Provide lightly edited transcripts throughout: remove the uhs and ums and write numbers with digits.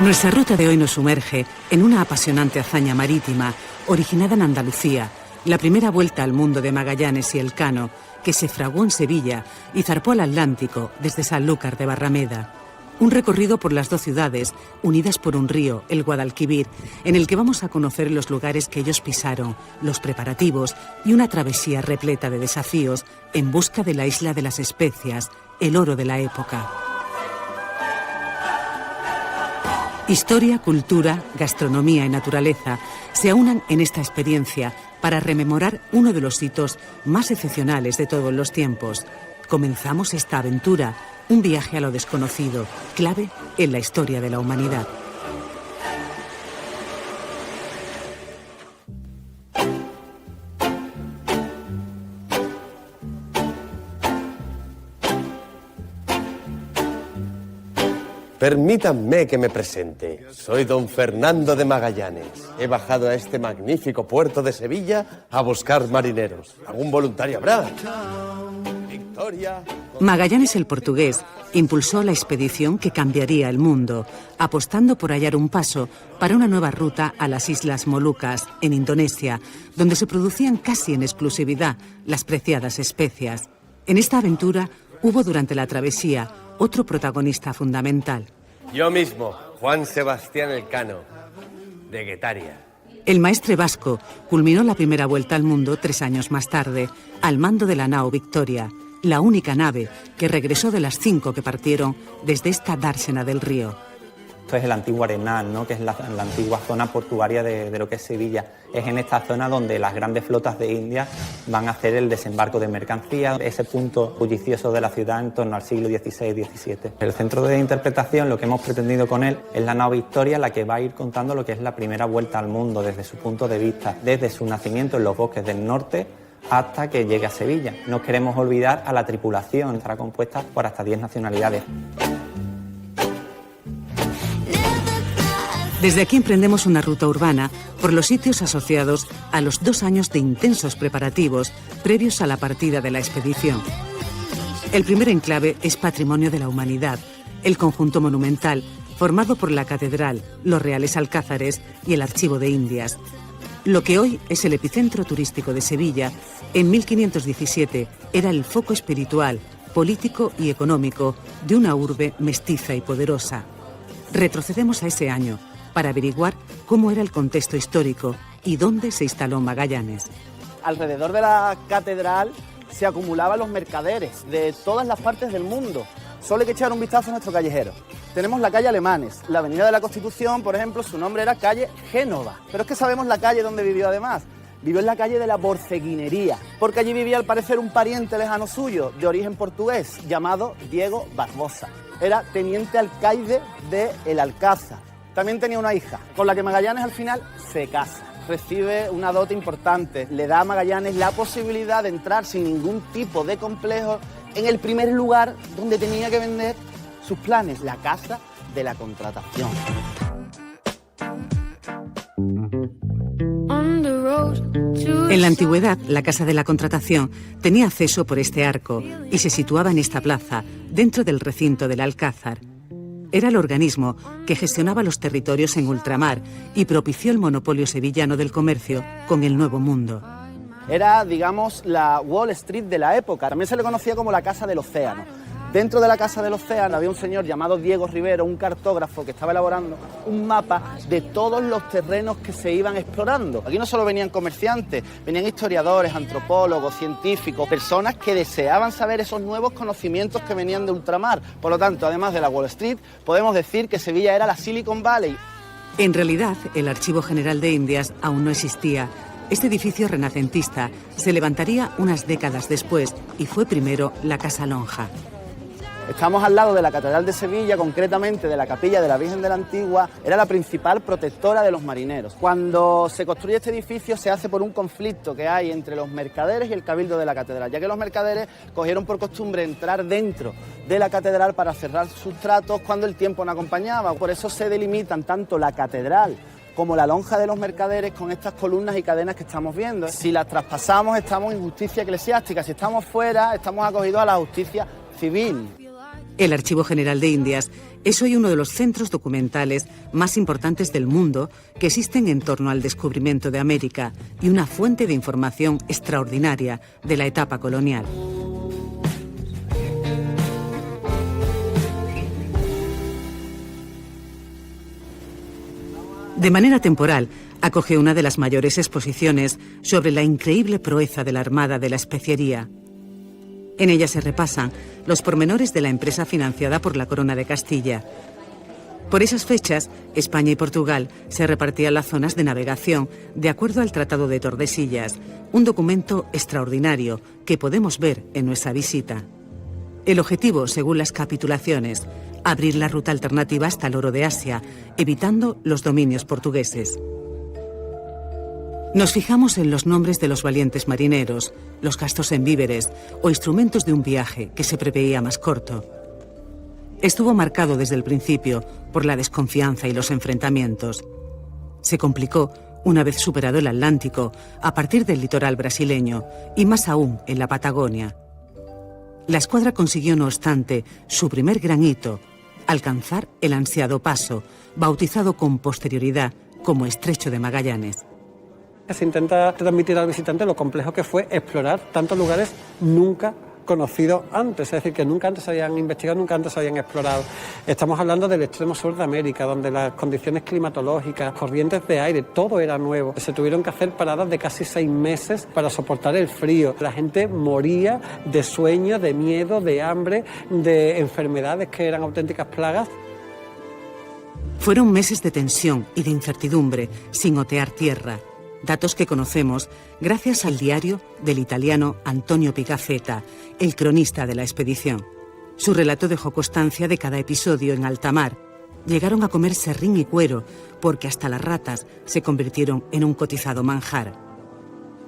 Nuestra ruta de hoy nos sumerge en una apasionante hazaña marítima originada en Andalucía, la primera vuelta al mundo de Magallanes y Elcano, que se fraguó en Sevilla y zarpó al Atlántico desde Sanlúcar de Barrameda. Un recorrido por las dos ciudades, unidas por un río, el Guadalquivir, en el que vamos a conocer los lugares que ellos pisaron, los preparativos y una travesía repleta de desafíos en busca de la isla de las especias, el oro de la época. Historia, cultura, gastronomía y naturaleza se aunan en esta experiencia para rememorar uno de los hitos más excepcionales de todos los tiempos. Comenzamos esta aventura, un viaje a lo desconocido, clave en la historia de la humanidad. Permítanme que me presente. Soy don Fernando de Magallanes. He bajado a este magnífico puerto de Sevilla a buscar marineros. ¿Algún voluntario habrá? Victoria. Magallanes el portugués impulsó la expedición que cambiaría el mundo, apostando por hallar un paso para una nueva ruta a las Islas Molucas, en Indonesia, donde se producían casi en exclusividad las preciadas especias. En esta aventura hubo durante la travesía otro protagonista fundamental. Yo mismo, Juan Sebastián Elcano, de Guetaria. El maestre vasco culminó la primera vuelta al mundo 3 años más tarde, al mando de la nao Victoria, la única nave que regresó de las 5 que partieron desde esta dársena del río. Esto es el antiguo Arenal, ¿no? Que es la antigua zona portuaria de lo que es Sevilla. Es en esta zona donde las grandes flotas de India van a hacer el desembarco de mercancías, ese punto bullicioso de la ciudad en torno al siglo XVI-XVII. El centro de interpretación, lo que hemos pretendido con él, es la nao Victoria, la que va a ir contando lo que es la primera vuelta al mundo desde su punto de vista, desde su nacimiento en los bosques del norte hasta que llegue a Sevilla. No queremos olvidar a la tripulación, estará compuesta por hasta 10 nacionalidades. Desde aquí emprendemos una ruta urbana por los sitios asociados a los 2 años de intensos preparativos previos a la partida de la expedición. El primer enclave es Patrimonio de la Humanidad, el conjunto monumental formado por la Catedral, los Reales Alcázares y el Archivo de Indias. Lo que hoy es el epicentro turístico de Sevilla, en 1517 era el foco espiritual, político y económico de una urbe mestiza y poderosa. Retrocedemos a ese año para averiguar cómo era el contexto histórico y dónde se instaló Magallanes. Alrededor de la catedral se acumulaban los mercaderes de todas las partes del mundo. Solo hay que echar un vistazo a nuestro callejero. Tenemos la calle Alemanes, la avenida de la Constitución, por ejemplo, su nombre era calle Génova. Pero es que sabemos la calle donde vivió además. Vivió en la calle de la Borceguinería, porque allí vivía al parecer un pariente lejano suyo, de origen portugués, llamado Diego Barbosa. Era teniente alcaide de El Alcázar. También tenía una hija, con la que Magallanes al final se casa. Recibe una dote importante, le da a Magallanes la posibilidad de entrar sin ningún tipo de complejo en el primer lugar donde tenía que vender sus planes, la Casa de la Contratación. En la antigüedad, la Casa de la Contratación tenía acceso por este arco y se situaba en esta plaza, dentro del recinto del Alcázar. Era el organismo que gestionaba los territorios en ultramar y propició el monopolio sevillano del comercio con el Nuevo Mundo. Era, digamos, la Wall Street de la época. También se le conocía como la Casa del Océano. Dentro de la Casa del Océano había un señor llamado Diego Rivero, un cartógrafo que estaba elaborando un mapa de todos los terrenos que se iban explorando. Aquí no solo venían comerciantes, venían historiadores, antropólogos, científicos, personas que deseaban saber esos nuevos conocimientos que venían de ultramar. Por lo tanto, además de la Wall Street, podemos decir que Sevilla era la Silicon Valley. En realidad, el Archivo General de Indias aún no existía. Este edificio renacentista se levantaría unas décadas después y fue primero la Casa Lonja. Estamos al lado de la Catedral de Sevilla, concretamente de la Capilla de la Virgen de la Antigua. Era la principal protectora de los marineros. Cuando se construye este edificio se hace por un conflicto que hay entre los mercaderes y el cabildo de la catedral, ya que los mercaderes cogieron por costumbre entrar dentro de la catedral para cerrar sus tratos cuando el tiempo no acompañaba. Por eso se delimitan tanto la catedral como la lonja de los mercaderes con estas columnas y cadenas que estamos viendo. Si las traspasamos estamos en justicia eclesiástica, si estamos fuera estamos acogidos a la justicia civil. El Archivo General de Indias es hoy uno de los centros documentales más importantes del mundo que existen en torno al descubrimiento de América y una fuente de información extraordinaria de la etapa colonial. De manera temporal, acoge una de las mayores exposiciones sobre la increíble proeza de la Armada de la Especiería. En ella se repasan los pormenores de la empresa financiada por la Corona de Castilla. Por esas fechas, España y Portugal se repartían las zonas de navegación de acuerdo al Tratado de Tordesillas, un documento extraordinario que podemos ver en nuestra visita. El objetivo, según las capitulaciones, abrir la ruta alternativa hasta el oro de Asia, evitando los dominios portugueses. Nos fijamos en los nombres de los valientes marineros, los gastos en víveres o instrumentos de un viaje que se preveía más corto. Estuvo marcado desde el principio por la desconfianza y los enfrentamientos. Se complicó una vez superado el Atlántico, a partir del litoral brasileño y más aún en la Patagonia. La escuadra consiguió, no obstante, su primer gran hito, alcanzar el ansiado paso, bautizado con posterioridad como Estrecho de Magallanes. Se intenta transmitir al visitante lo complejo que fue explorar tantos lugares nunca conocidos antes, es decir, que nunca antes se habían investigado, nunca antes se habían explorado. Estamos hablando del extremo sur de América, donde las condiciones climatológicas, corrientes de aire, todo era nuevo. Se tuvieron que hacer paradas de casi 6 meses para soportar el frío. La gente moría de sueño, de miedo, de hambre, de enfermedades que eran auténticas plagas. Fueron meses de tensión y de incertidumbre, sin otear tierra. Datos que conocemos gracias al diario del italiano Antonio Pigafetta, el cronista de la expedición. Su relato dejó constancia de cada episodio en alta mar. Llegaron a comer serrín y cuero, porque hasta las ratas se convirtieron en un cotizado manjar.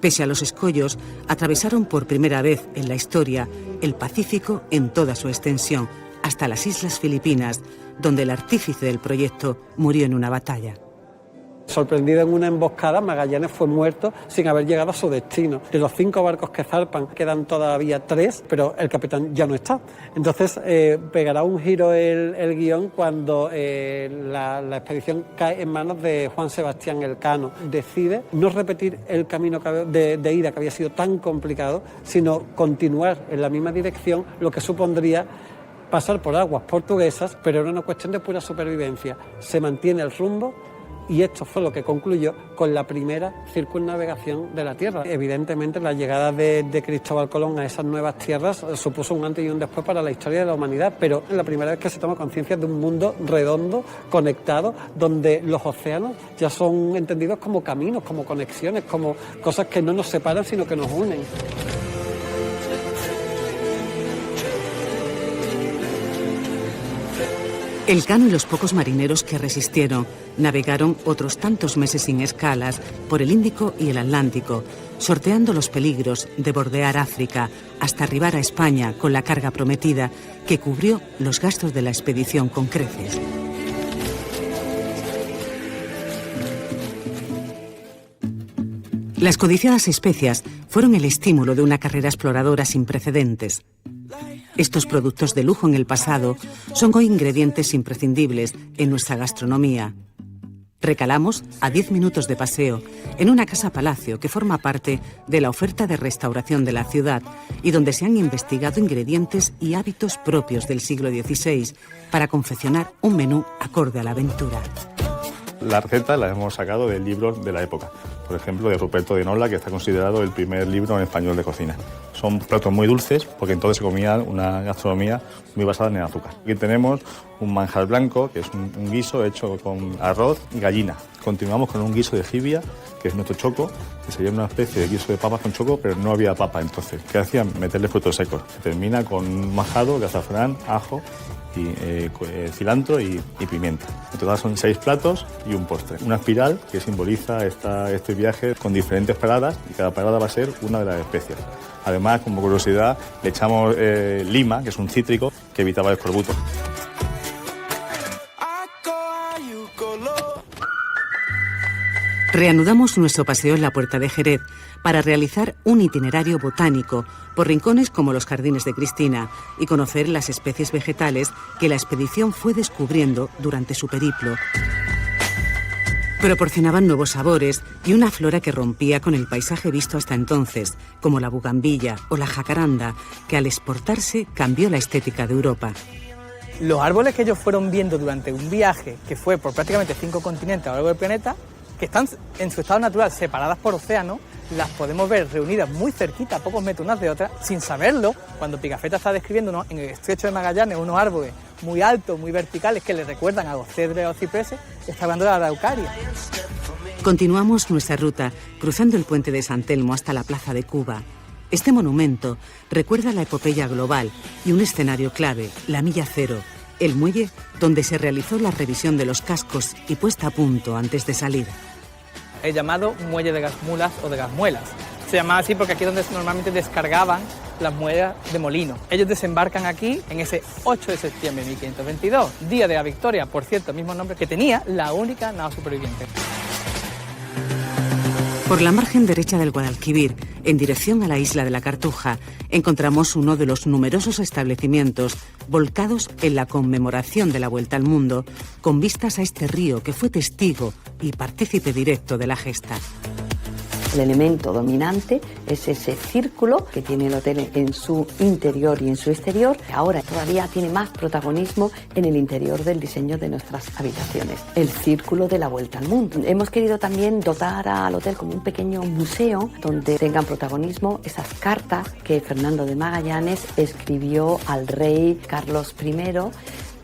Pese a los escollos, atravesaron por primera vez en la historia el Pacífico en toda su extensión, hasta las Islas Filipinas, donde el artífice del proyecto murió en una batalla. Sorprendido en una emboscada, Magallanes fue muerto sin haber llegado a su destino. De los 5 barcos que zarpan, quedan todavía 3, pero el capitán ya no está. Entonces pegará un giro el guión cuando la expedición cae en manos de Juan Sebastián Elcano. Decide no repetir el camino de ida, que había sido tan complicado, sino continuar en la misma dirección, lo que supondría pasar por aguas portuguesas, pero era una cuestión de pura supervivencia. Se mantiene el rumbo. Y esto fue lo que concluyó con la primera circunnavegación de la Tierra. Evidentemente, la llegada de Cristóbal Colón a esas nuevas tierras supuso un antes y un después para la historia de la humanidad, pero es la primera vez que se toma conciencia de un mundo redondo, conectado, donde los océanos ya son entendidos como caminos, como conexiones, como cosas que no nos separan, sino que nos unen. Elcano y los pocos marineros que resistieron navegaron otros tantos meses sin escalas por el Índico y el Atlántico, sorteando los peligros de bordear África hasta arribar a España con la carga prometida que cubrió los gastos de la expedición con creces. Las codiciadas especias fueron el estímulo de una carrera exploradora sin precedentes. Estos productos de lujo en el pasado son hoy ingredientes imprescindibles en nuestra gastronomía. Recalamos a 10 minutos de paseo en una casa-palacio que forma parte de la oferta de restauración de la ciudad y donde se han investigado ingredientes y hábitos propios del siglo XVI para confeccionar un menú acorde a la aventura. La receta la hemos sacado de libros de la época, por ejemplo de Ruperto de Nola, que está considerado el primer libro en español de cocina. Son platos muy dulces porque entonces se comía una gastronomía muy basada en el azúcar. Aquí tenemos un manjar blanco, que es un guiso hecho con arroz y gallina. Continuamos con un guiso de jibia, que es nuestro choco, que sería una especie de guiso de papas con choco, pero no había papa entonces. ¿Qué hacían? Meterle frutos secos. Se termina con un majado de azafrán, ajo y cilantro y pimienta. En total son 6 platos y un postre. Una espiral que simboliza este viaje con diferentes paradas y cada parada va a ser una de las especias. Además, como curiosidad, le echamos lima, que es un cítrico que evitaba el escorbuto. Reanudamos nuestro paseo en la Puerta de Jerez para realizar un itinerario botánico por rincones como los Jardines de Cristina y conocer las especies vegetales que la expedición fue descubriendo durante su periplo. Proporcionaban nuevos sabores y una flora que rompía con el paisaje visto hasta entonces, como la bugambilla o la jacaranda, que al exportarse cambió la estética de Europa. Los árboles que ellos fueron viendo durante un viaje que fue por prácticamente 5 continentes a lo largo del planeta, que están en su estado natural separadas por océano, las podemos ver reunidas muy cerquita, a pocos metros unas de otras, sin saberlo, cuando Pigafetta está describiendo en el estrecho de Magallanes unos árboles muy altos, muy verticales, que le recuerdan a los cedros y a los cipreses, está hablando de la araucaria. Continuamos nuestra ruta, cruzando el puente de San Telmo hasta la Plaza de Cuba. Este monumento recuerda la epopeya global y un escenario clave, la Milla Cero, el muelle donde se realizó la revisión de los cascos y puesta a punto antes de salir. El llamado muelle de Gasmulas o de Gasmuelas. Se llamaba así porque aquí es donde normalmente descargaban las muelas de molino. Ellos desembarcan aquí en ese 8 de septiembre de 1522, día de la victoria, por cierto, el mismo nombre que tenía la única nao superviviente. Por la margen derecha del Guadalquivir, en dirección a la isla de la Cartuja, encontramos uno de los numerosos establecimientos volcados en la conmemoración de la Vuelta al Mundo, con vistas a este río que fue testigo y partícipe directo de la gesta. El elemento dominante es ese círculo que tiene el hotel en su interior y en su exterior. Ahora todavía tiene más protagonismo en el interior del diseño de nuestras habitaciones. El círculo de la Vuelta al Mundo. Hemos querido también dotar al hotel como un pequeño museo donde tengan protagonismo esas cartas que Fernando de Magallanes escribió al rey Carlos I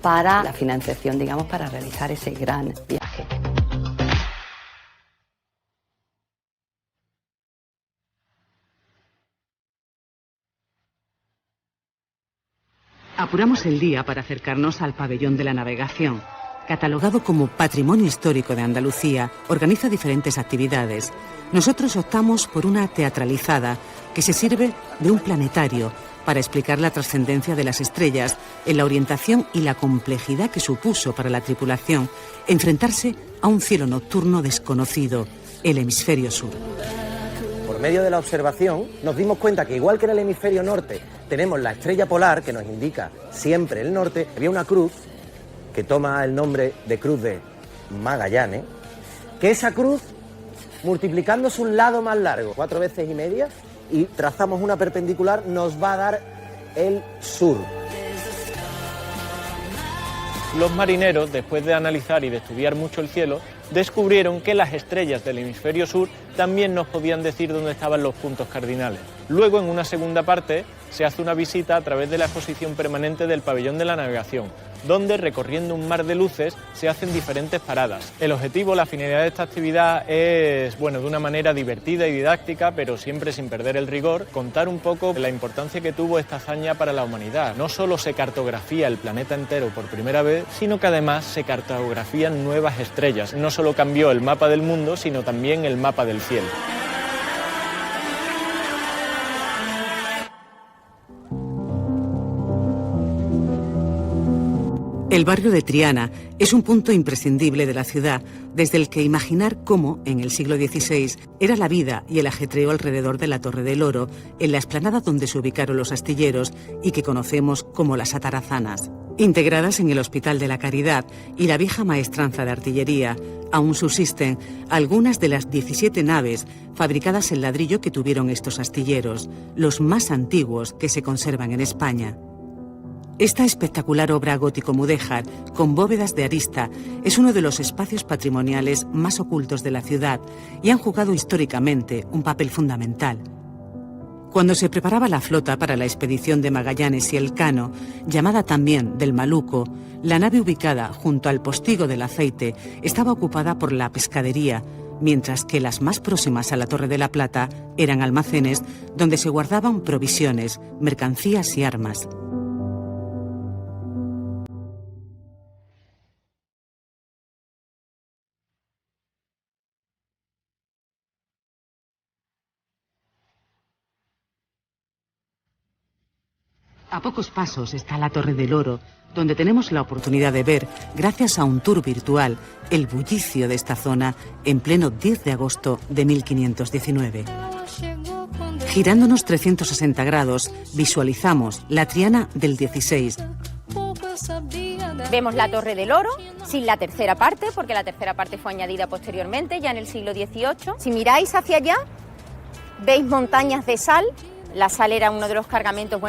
para la financiación, digamos, para realizar ese gran viaje. Apuramos el día para acercarnos al Pabellón de la Navegación. Catalogado como Patrimonio Histórico de Andalucía, organiza diferentes actividades. Nosotros optamos por una teatralizada que se sirve de un planetario para explicar la trascendencia de las estrellas en la orientación y la complejidad que supuso para la tripulación enfrentarse a un cielo nocturno desconocido, el hemisferio sur. Por medio de la observación nos dimos cuenta que igual que en el hemisferio norte tenemos la estrella polar que nos indica siempre el norte, había una cruz que toma el nombre de Cruz de Magallanes, que esa cruz, multiplicando su lado más largo 4 veces y media, y trazamos una perpendicular, nos va a dar el sur. Los marineros, después de analizar y de estudiar mucho el cielo, descubrieron que las estrellas del hemisferio sur también nos podían decir dónde estaban los puntos cardinales. Luego, en una segunda parte, se hace una visita a través de la exposición permanente del Pabellón de la Navegación, donde, recorriendo un mar de luces, se hacen diferentes paradas. El objetivo, la finalidad de esta actividad es, de una manera divertida y didáctica, pero siempre sin perder el rigor, contar un poco la importancia que tuvo esta hazaña para la humanidad. No solo se cartografía el planeta entero por primera vez, sino que además se cartografían nuevas estrellas. No solo cambió el mapa del mundo, sino también el mapa del cielo. El barrio de Triana es un punto imprescindible de la ciudad, desde el que imaginar cómo, en el siglo XVI, era la vida y el ajetreo alrededor de la Torre del Oro, en la explanada donde se ubicaron los astilleros y que conocemos como las atarazanas. Integradas en el Hospital de la Caridad y la vieja maestranza de artillería, aún subsisten algunas de las 17 naves fabricadas en ladrillo que tuvieron estos astilleros, los más antiguos que se conservan en España. Esta espectacular obra gótico-mudéjar, con bóvedas de arista, es uno de los espacios patrimoniales más ocultos de la ciudad y han jugado históricamente un papel fundamental. Cuando se preparaba la flota para la expedición de Magallanes y Elcano, llamada también del Maluco, la nave ubicada junto al postigo del aceite estaba ocupada por la pescadería, mientras que las más próximas a la Torre de la Plata eran almacenes donde se guardaban provisiones, mercancías y armas. A pocos pasos está la Torre del Oro, donde tenemos la oportunidad de ver, gracias a un tour virtual, el bullicio de esta zona en pleno 10 de agosto de 1519. Girándonos 360 grados, visualizamos la Triana del 16. Vemos la Torre del Oro, sin la tercera parte, porque la tercera parte fue añadida posteriormente, ya en el siglo XVIII. Si miráis hacia allá, veis montañas de sal. La sal era uno de los cargamentos,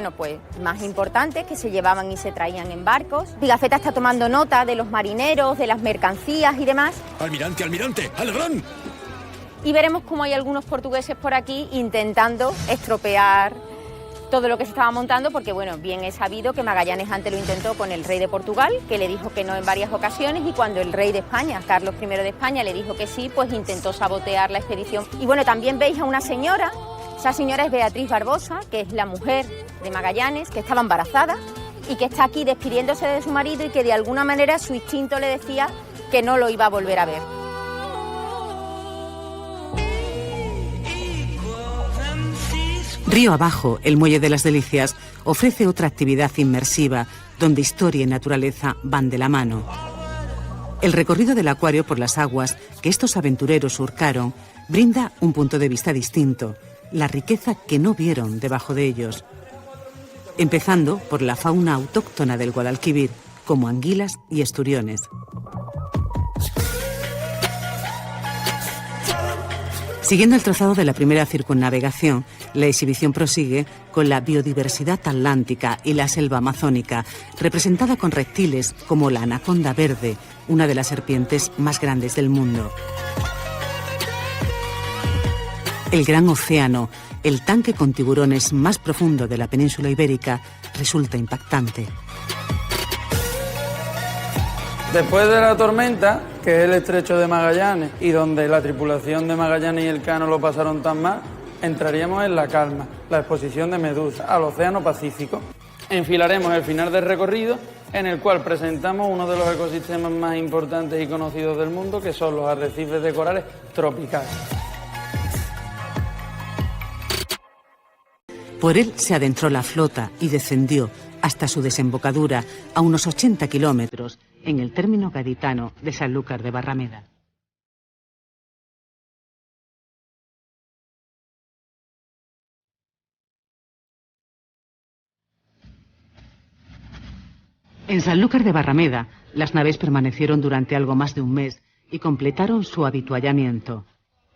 más importantes que se llevaban y se traían en barcos. Pigafetta está tomando nota de los marineros, de las mercancías y demás. ¡Almirante, almirante! ¡Alegrón! Y veremos cómo hay algunos portugueses por aquí intentando estropear todo lo que se estaba montando, porque bien es sabido que Magallanes antes lo intentó con el rey de Portugal, que le dijo que no en varias ocasiones, y cuando el rey de España, Carlos I de España, le dijo que sí, pues intentó sabotear la expedición. Y también veis a una señora. Esa señora es Beatriz Barbosa, que es la mujer de Magallanes, que estaba embarazada y que está aquí despidiéndose de su marido y que de alguna manera su instinto le decía que no lo iba a volver a ver. Río abajo, el Muelle de las Delicias ofrece otra actividad inmersiva donde historia y naturaleza van de la mano. El recorrido del acuario por las aguas que estos aventureros surcaron brinda un punto de vista distinto, la riqueza que no vieron debajo de ellos. Empezando por la fauna autóctona del Guadalquivir, como anguilas y esturiones. Siguiendo el trazado de la primera circunnavegación, la exhibición prosigue con la biodiversidad atlántica y la selva amazónica, representada con reptiles como la anaconda verde, una de las serpientes más grandes del mundo. El gran océano, el tanque con tiburones más profundo de la península ibérica, resulta impactante. Después de la tormenta, que es el estrecho de Magallanes, y donde la tripulación de Magallanes y Elcano lo pasaron tan mal, entraríamos en la calma, la exposición de Medusa, al Océano Pacífico. Enfilaremos el final del recorrido, en el cual presentamos uno de los ecosistemas más importantes y conocidos del mundo, que son los arrecifes de corales tropicales. Por él se adentró la flota y descendió hasta su desembocadura a unos 80 kilómetros en el término gaditano de Sanlúcar de Barrameda. En Sanlúcar de Barrameda, las naves permanecieron durante algo más de un mes y completaron su habituallamiento.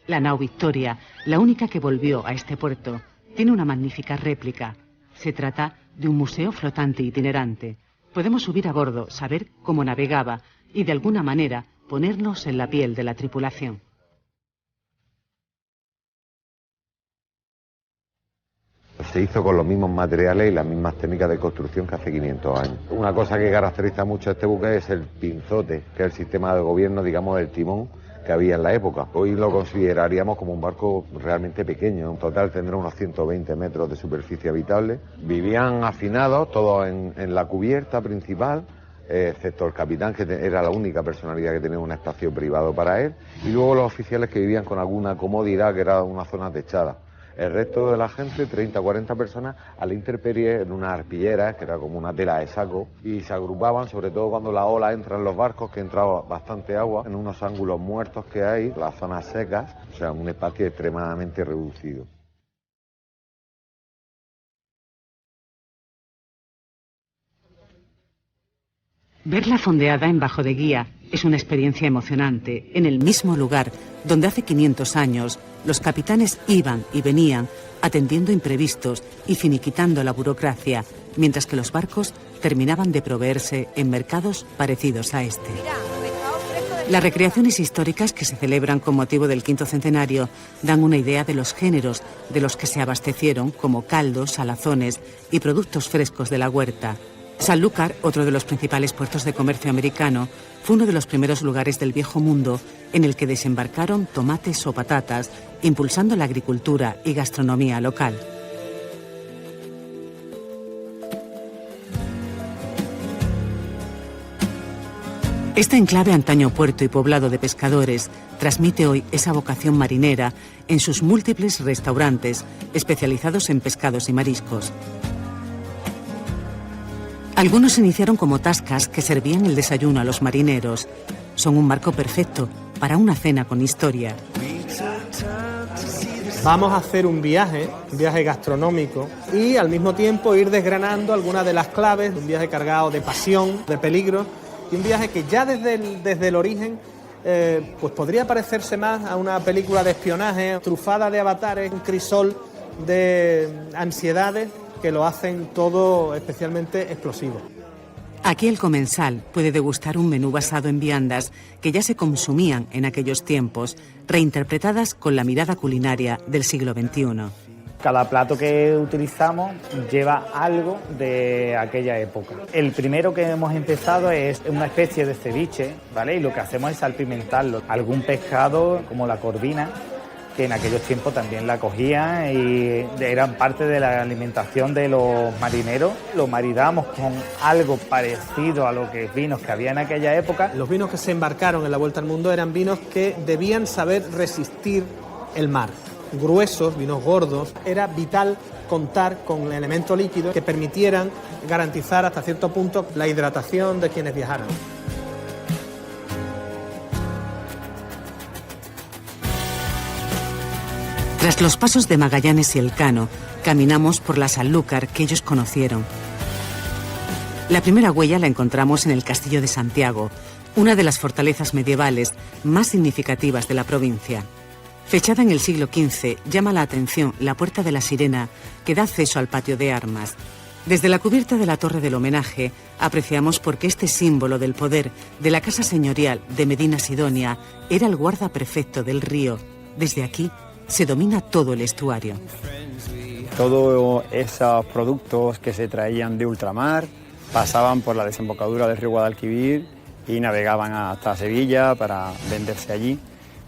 La nao Victoria, la única que volvió a este puerto, tiene una magnífica réplica. Se trata de un museo flotante itinerante. Podemos subir a bordo, saber cómo navegaba y de alguna manera ponernos en la piel de la tripulación. Se hizo con los mismos materiales y las mismas técnicas de construcción que hace 500 años. Una cosa que caracteriza mucho a este buque es el pinzote, que es el sistema de gobierno, digamos, del timón que había en la época. Hoy lo consideraríamos como un barco realmente pequeño, en total tendrá unos 120 metros de superficie habitable. Vivían hacinados todos en la cubierta principal, excepto el capitán, que era la única personalidad que tenía un espacio privado para él, y luego los oficiales que vivían con alguna comodidad, que era una zona techada. El resto de la gente, 30 o 40 personas, a la intemperie en una arpillera, que era como una tela de saco, y se agrupaban, sobre todo cuando la ola entra en los barcos, que entraba bastante agua, en unos ángulos muertos que hay, las zonas secas, o sea, un espacio extremadamente reducido. Ver la fondeada en Bajo de Guía es una experiencia emocionante en el mismo lugar donde hace 500 años los capitanes iban y venían atendiendo imprevistos y finiquitando la burocracia, mientras que los barcos terminaban de proveerse en mercados parecidos a este. Las recreaciones históricas que se celebran con motivo del 5º centenario dan una idea de los géneros de los que se abastecieron, como caldos, salazones y productos frescos de la huerta. Sanlúcar, otro de los principales puertos de comercio americano, fue uno de los primeros lugares del Viejo Mundo en el que desembarcaron tomates o patatas, impulsando la agricultura y gastronomía local. Este enclave antaño puerto y poblado de pescadores transmite hoy esa vocación marinera en sus múltiples restaurantes especializados en pescados y mariscos. Algunos se iniciaron como tascas que servían el desayuno a los marineros. Son un marco perfecto para una cena con historia. Vamos a hacer un viaje gastronómico y al mismo tiempo ir desgranando algunas de las claves de un viaje cargado de pasión, de peligro y un viaje que ya desde el origen pues podría parecerse más a una película de espionaje, trufada de avatares, un crisol de ansiedades que lo hacen todo especialmente explosivo. Aquí el comensal puede degustar un menú basado en viandas que ya se consumían en aquellos tiempos, reinterpretadas con la mirada culinaria del siglo XXI. Cada plato que utilizamos lleva algo de aquella época. El primero que hemos empezado es una especie de ceviche, ¿vale? Y lo que hacemos es salpimentarlo. Algún pescado, como la corvina, que en aquellos tiempos también la cogían y eran parte de la alimentación de los marineros. Lo maridamos con algo parecido a los vinos que había en aquella época. Los vinos que se embarcaron en la Vuelta al Mundo eran vinos que debían saber resistir el mar. Gruesos, vinos gordos. Era vital contar con elementos líquidos que permitieran garantizar hasta cierto punto la hidratación de quienes viajaran. Tras los pasos de Magallanes y Elcano, caminamos por la Sanlúcar que ellos conocieron. La primera huella la encontramos en el Castillo de Santiago, una de las fortalezas medievales más significativas de la provincia. Fechada en el siglo XV, llama la atención la Puerta de la Sirena, que da acceso al patio de armas. Desde la cubierta de la Torre del Homenaje, apreciamos por qué este símbolo del poder de la Casa Señorial de Medina Sidonia era el guarda prefecto del río. Desde aquí se domina todo el estuario. Todos esos productos que se traían de ultramar pasaban por la desembocadura del río Guadalquivir y navegaban hasta Sevilla para venderse allí,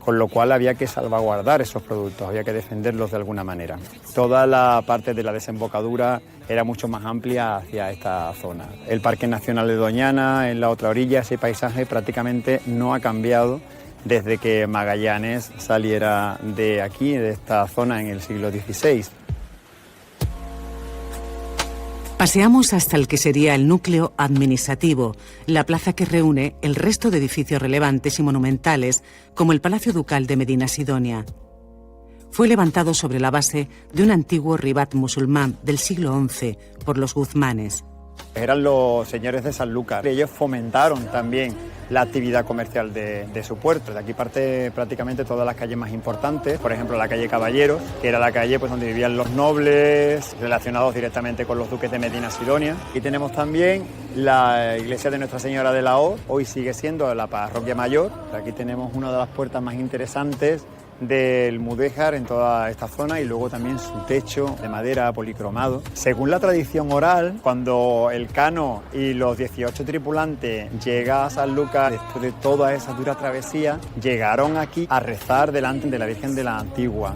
con lo cual había que salvaguardar esos productos, había que defenderlos de alguna manera. Toda la parte de la desembocadura era mucho más amplia hacia esta zona. El Parque Nacional de Doñana, en la otra orilla, ese paisaje prácticamente no ha cambiado desde que Magallanes saliera de aquí, de esta zona, en el siglo XVI. Paseamos hasta el que sería el núcleo administrativo, la plaza que reúne el resto de edificios relevantes y monumentales, como el Palacio Ducal de Medina Sidonia. Fue levantado sobre la base de un antiguo ribat musulmán del siglo XI por los Guzmanes. Eran los señores de Sanlúcar. Ellos fomentaron también la actividad comercial de su puerto. De aquí parte prácticamente todas las calles más importantes, por ejemplo la calle Caballeros, que era la calle pues, donde vivían los nobles relacionados directamente con los duques de Medina Sidonia. Y tenemos también la iglesia de Nuestra Señora de la Hoz, hoy sigue siendo la parroquia mayor. Aquí tenemos una de las puertas más interesantes del mudéjar en toda esta zona y luego también su techo de madera policromado. Según la tradición oral, cuando Elcano y los 18 tripulantes llegan a Sanlúcar después de toda esa dura travesía, llegaron aquí a rezar delante de la Virgen de la Antigua.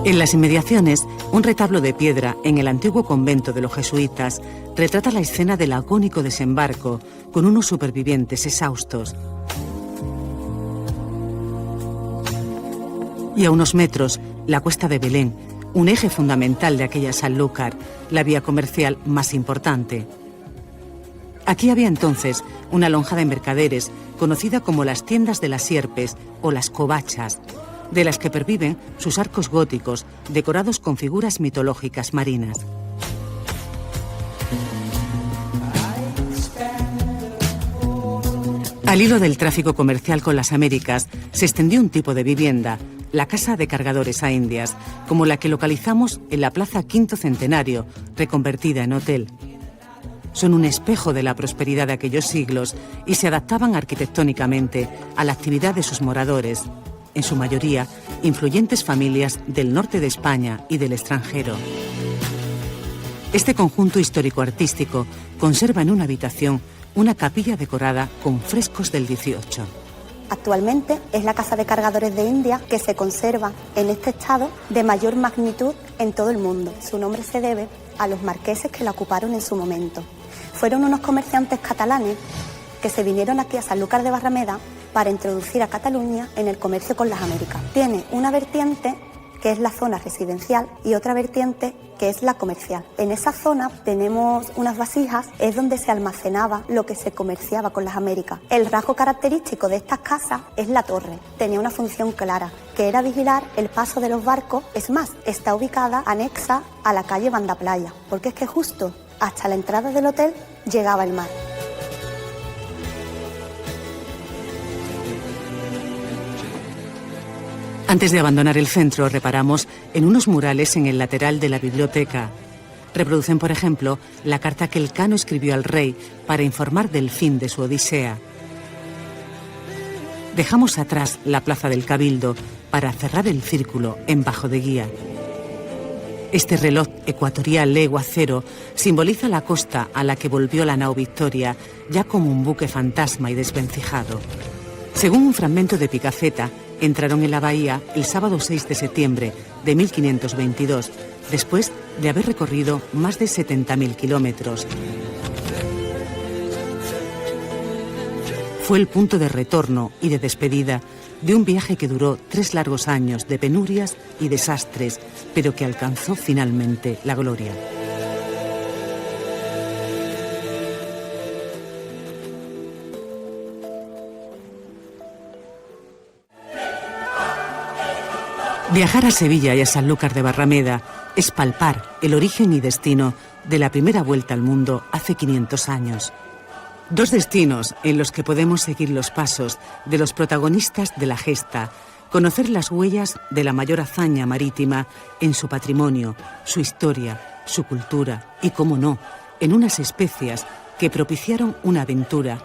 En las inmediaciones, un retablo de piedra en el antiguo convento de los jesuitas retrata la escena del agónico desembarco con unos supervivientes exhaustos. Y a unos metros, la Cuesta de Belén, un eje fundamental de aquella Sanlúcar, la vía comercial más importante. Aquí había entonces una lonja de mercaderes conocida como las tiendas de las sierpes o las covachas, de las que perviven sus arcos góticos decorados con figuras mitológicas marinas. Al hilo del tráfico comercial con las Américas se extendió un tipo de vivienda, la casa de cargadores a Indias, como la que localizamos en la Plaza Quinto Centenario, reconvertida en hotel. Son un espejo de la prosperidad de aquellos siglos y se adaptaban arquitectónicamente a la actividad de sus moradores, en su mayoría influyentes familias del norte de España y del extranjero. Este conjunto histórico-artístico conserva en una habitación una capilla decorada con frescos del XVIII. Actualmente es la casa de cargadores de Indias que se conserva en este estado de mayor magnitud en todo el mundo. Su nombre se debe a los marqueses que la ocuparon en su momento. Fueron unos comerciantes catalanes que se vinieron aquí a Sanlúcar de Barrameda para introducir a Cataluña en el comercio con las Américas. Tiene una vertiente que es la zona residencial, y otra vertiente que es la comercial. En esa zona tenemos unas vasijas, es donde se almacenaba lo que se comerciaba con las Américas. El rasgo característico de estas casas es la torre. Tenía una función clara, que era vigilar el paso de los barcos. Es más, está ubicada anexa a la calle Banda Playa, porque es que justo hasta la entrada del hotel llegaba el mar. Antes de abandonar el centro, reparamos en unos murales en el lateral de la biblioteca. Reproducen, por ejemplo, la carta que Elcano escribió al rey para informar del fin de su odisea. Dejamos atrás la plaza del Cabildo para cerrar el círculo en Bajo de Guía. Este reloj ecuatorial legua cero simboliza la costa a la que volvió la nao Victoria, ya como un buque fantasma y desvencijado. Según un fragmento de Picafetta, entraron en la bahía el sábado 6 de septiembre de 1522, después de haber recorrido más de 70.000 kilómetros. Fue el punto de retorno y de despedida de un viaje que duró 3 largos años de penurias y desastres, pero que alcanzó finalmente la gloria. Viajar a Sevilla y a Sanlúcar de Barrameda es palpar el origen y destino de la primera vuelta al mundo hace 500 años. 2 destinos en los que podemos seguir los pasos de los protagonistas de la gesta, conocer las huellas de la mayor hazaña marítima en su patrimonio, su historia, su cultura y, cómo no, en unas especias que propiciaron una aventura